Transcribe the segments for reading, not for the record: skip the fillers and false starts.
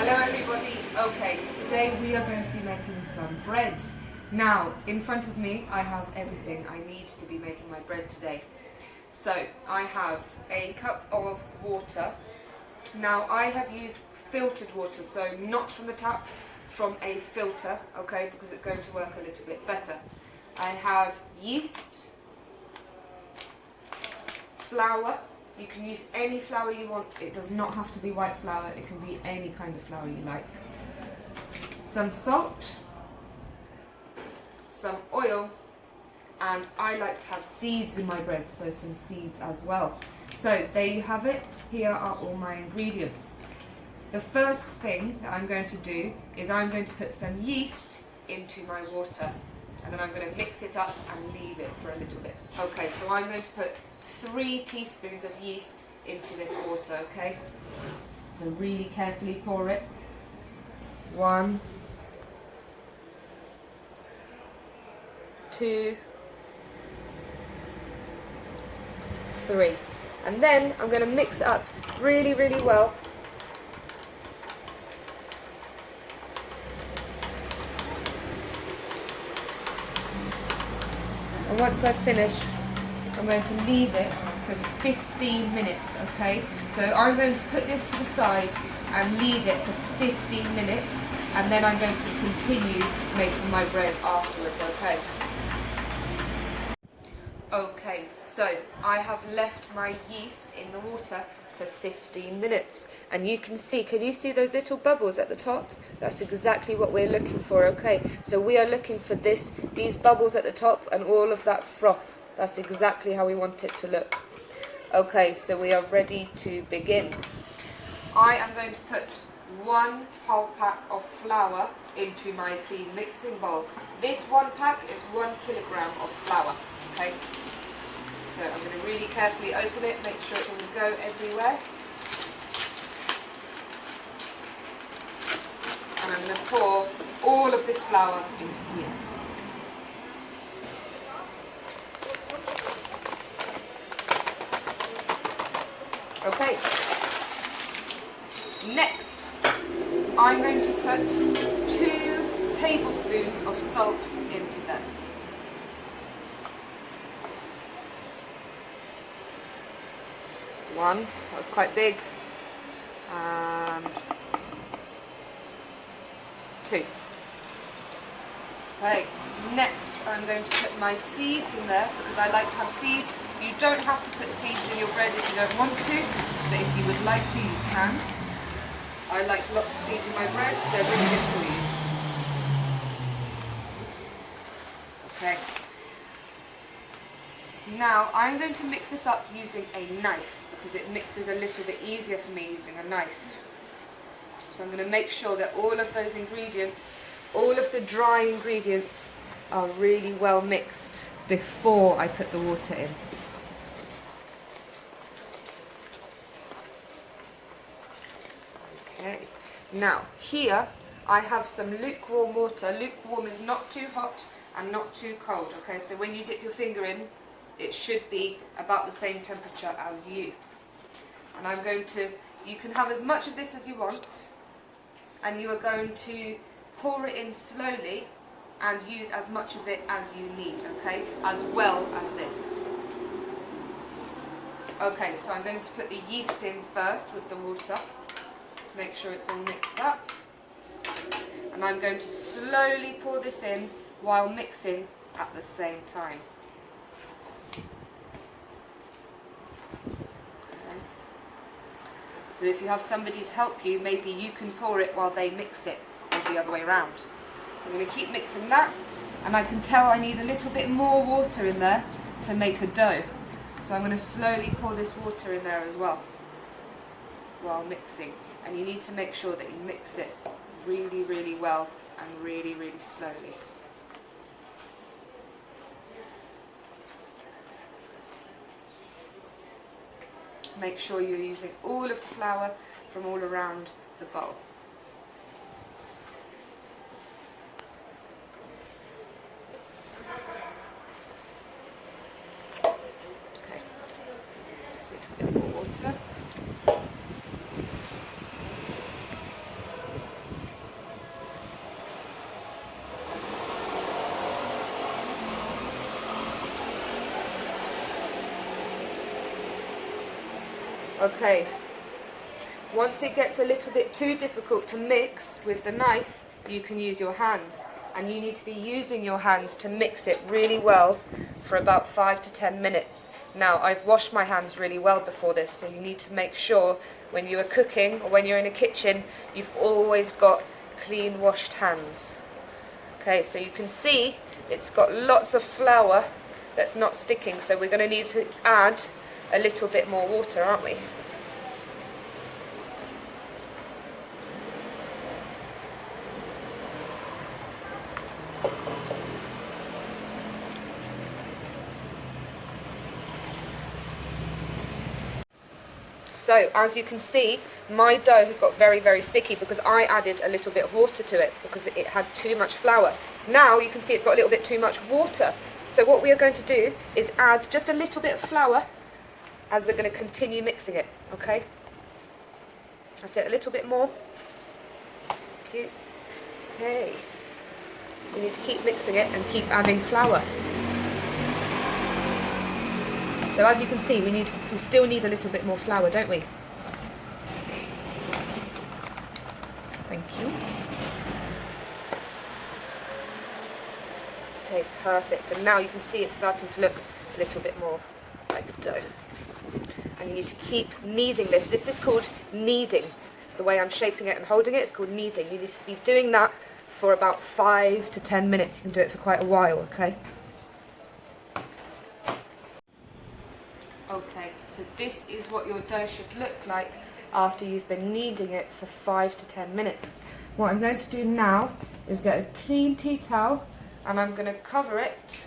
Hello everybody. Okay, today we are going to be making some bread. Now, in front of me I have everything I need to be making my bread today. So, I have a cup of water. Now, I have used filtered water, so not from the tap, from a filter, okay, because it's going to work a little bit better. I have yeast, flour. You can use any flour you want. It does not have to be white flour. It can be any kind of flour you like. Some salt, some oil, and I like to have seeds in my bread, so some seeds as well. So there you have it. Here are all my ingredients. The first thing that I'm going to do is I'm going to put some yeast into my water, and then I'm going to mix it up and leave it for a little bit. Okay, so I'm going to put 3 teaspoons of yeast into this water, okay? So really carefully pour it. 1, 2, 3. And then I'm going to mix it up really, really well. And once I've finished, I'm going to leave it for 15 minutes, okay? So I'm going to put this to the side and leave it for 15 minutes, and then I'm going to continue making my bread afterwards, okay? Okay, so I have left my yeast in the water for 15 minutes, and you can you see those little bubbles at the top? That's exactly what we're looking for, okay? So we are looking for these bubbles at the top and all of that froth. That's exactly how we want it to look. Okay, so we are ready to begin. I am going to put 1 whole pack of flour into my clean mixing bowl. This 1 pack is 1 kilogram of flour, okay? So I'm going to really carefully open it, make sure it doesn't go everywhere. And I'm going to pour all of this flour into here. Okay. Next, I'm going to put 2 tablespoons of salt into them. 1, that was quite big, and 2. Okay, next I'm going to put my seeds in there because I like to have seeds. You don't have to put seeds in your bread if you don't want to, but if you would like to, you can. I like lots of seeds in my bread because they're really good for you. Okay. Now I'm going to mix this up using a knife because it mixes a little bit easier for me using a knife. So I'm going to make sure that all of those ingredients, all of the dry ingredients are really well mixed before I put the water in. Okay, now here I have some lukewarm water. Lukewarm is not too hot and not too cold, okay? So when you dip your finger in, it should be about the same temperature as you. And I'm going to, you can have as much of this as you want, and you are going to pour it in slowly and use as much of it as you need, okay? As well as this. Okay, so I'm going to put the yeast in first with the water. Make sure it's all mixed up. And I'm going to slowly pour this in while mixing at the same time. Okay. So if you have somebody to help you, maybe you can pour it while they mix it, or the other way around. I'm going to keep mixing that, and I can tell I need a little bit more water in there to make a dough. So I'm going to slowly pour this water in there as well while mixing. And you need to make sure that you mix it really, really well and really, really slowly. Make sure you're using all of the flour from all around the bowl. Okay, a little bit more water. Okay, once it gets a little bit too difficult to mix with the knife, you can use your hands. And you need to be using your hands to mix it really well for about 5 to 10 minutes. Now, I've washed my hands really well before this, so you need to make sure when you are cooking or when you're in a kitchen, you've always got clean washed hands. Okay, so you can see it's got lots of flour that's not sticking, so we're going to need to add a little bit more water, aren't we? So as you can see, my dough has got very, very sticky because I added a little bit of water to it because it had too much flour. Now you can see it's got a little bit too much water. So what we are going to do is add just a little bit of flour as we're going to continue mixing it, okay? That's it, a little bit more. Thank you. Okay. You need to keep mixing it and keep adding flour. So as you can see, we still need a little bit more flour, don't we? Thank you. Okay, perfect. And now you can see it's starting to look a little bit more like dough. And you need to keep kneading this. This is called kneading. The way I'm shaping it and holding it is called kneading. You need to be doing that for about 5 to 10 minutes. You can do it for quite a while, okay? Okay, so this is what your dough should look like after you've been kneading it for 5 to 10 minutes. What I'm going to do now is get a clean tea towel and I'm going to cover it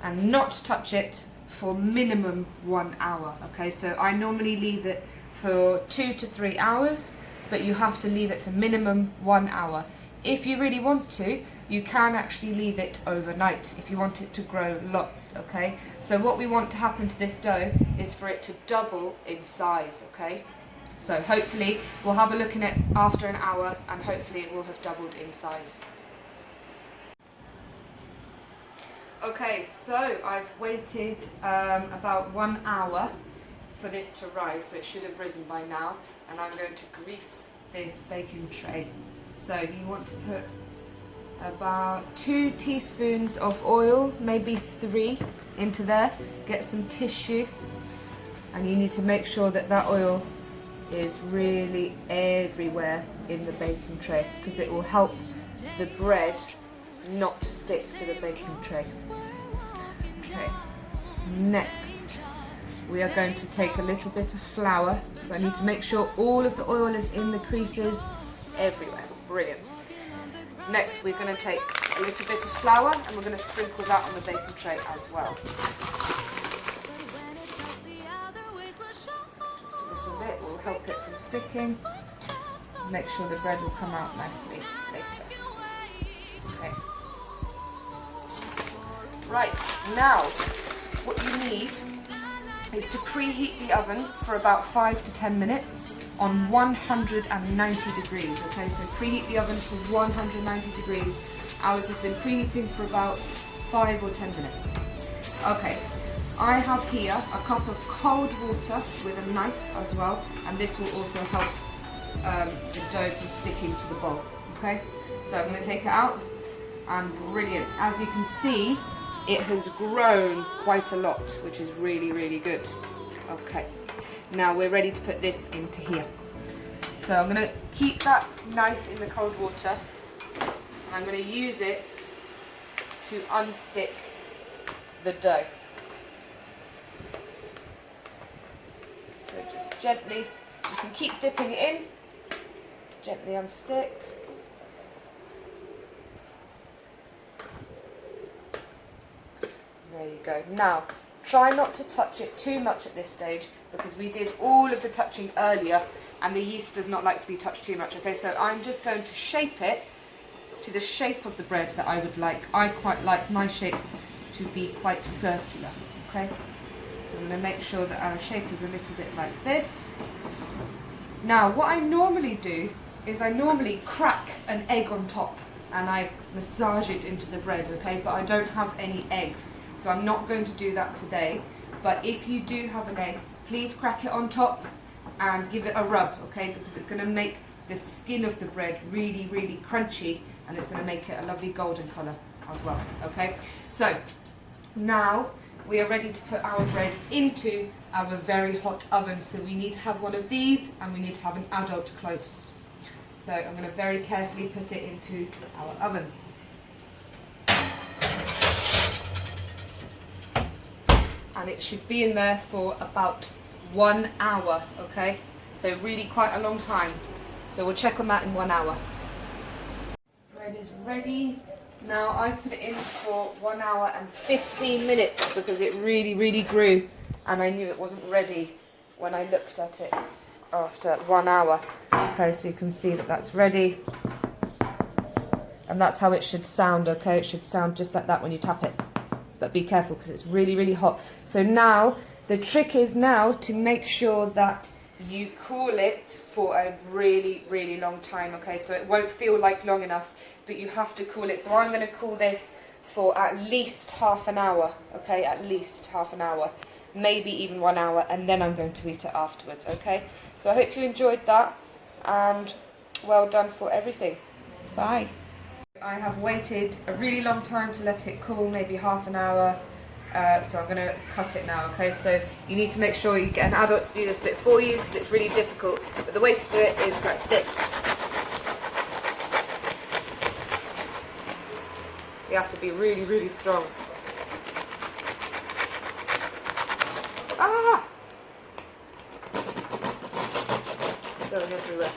and not touch it for minimum 1 hour. Okay, so I normally leave it for 2 to 3 hours, but you have to leave it for minimum 1 hour. If you really want to, you can actually leave it overnight if you want it to grow lots, okay? So what we want to happen to this dough is for it to double in size, okay? So hopefully we'll have a look in it after an hour and hopefully it will have doubled in size. Okay, so I've waited about 1 hour for this to rise, so it should have risen by now, and I'm going to grease this baking tray. So you want to put about 2 teaspoons of oil, maybe 3 into there. Get some tissue and you need to make sure that that oil is really everywhere in the baking tray because it will help the bread not stick to the baking tray. Okay, next we are going to take a little bit of flour. So I need to make sure all of the oil is in the creases everywhere. Brilliant. Next we're going to take a little bit of flour and we're going to sprinkle that on the baking tray as well. Just a little bit will help it from sticking. Make sure the bread will come out nicely later. Okay. Right, now what you need is to preheat the oven for about 5 to 10 minutes on 190 degrees, okay? So preheat the oven to 190 degrees. Ours has been preheating for about 5 or 10 minutes. Okay, I have here a cup of cold water with a knife as well, and this will also help the dough from sticking to the bowl, okay? So I'm going to take it out, and brilliant. As you can see, it has grown quite a lot, which is really, really good. Okay, now we're ready to put this into here. So I'm going to keep that knife in the cold water, and I'm going to use it to unstick the dough. So just gently, you can keep dipping it in, gently unstick. There you go. Now, try not to touch it too much at this stage because we did all of the touching earlier and the yeast does not like to be touched too much. Okay, so I'm just going to shape it to the shape of the bread that I would like. I quite like my shape to be quite circular, okay? So I'm going to make sure that our shape is a little bit like this. Now, what I normally do is I normally crack an egg on top and I massage it into the bread, okay? But I don't have any eggs, so I'm not going to do that today. But if you do have an egg, please crack it on top and give it a rub, okay, because it's going to make the skin of the bread really, really crunchy, and it's going to make it a lovely golden colour as well, okay. So now we are ready to put our bread into our very hot oven. So we need to have one of these, and we need to have an adult close. So I'm going to very carefully put it into our oven. And it should be in there for about 1 hour, okay? So really quite a long time. So we'll check on that in 1 hour. Bread is ready. Now I've put it in for 1 hour and 15 minutes because it really, really grew, and I knew it wasn't ready when I looked at it after 1 hour. Okay, so you can see that that's ready. And that's how it should sound, okay? It should sound just like that when you tap it. But be careful because it's really, really hot. So now, the trick is now to make sure that you cool it for a really, really long time, okay? So it won't feel like long enough, but you have to cool it. So I'm going to cool this for at least half an hour, okay? At least half an hour, maybe even 1 hour, and then I'm going to eat it afterwards, okay? So I hope you enjoyed that, and well done for everything. Bye. I have waited a really long time to let it cool, maybe half an hour. So I'm going to cut it now, okay? So you need to make sure you get an adult to do this bit for you because it's really difficult. But the way to do it is like this. You have to be really, really strong. Ah! It's going everywhere.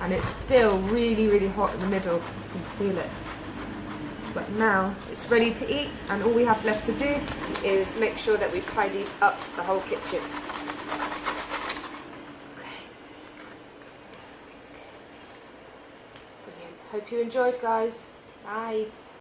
And it's still really, really hot in the middle. You can feel it. But now it's ready to eat, and all we have left to do is make sure that we've tidied up the whole kitchen. Okay. Fantastic. Brilliant. Hope you enjoyed, guys. Bye.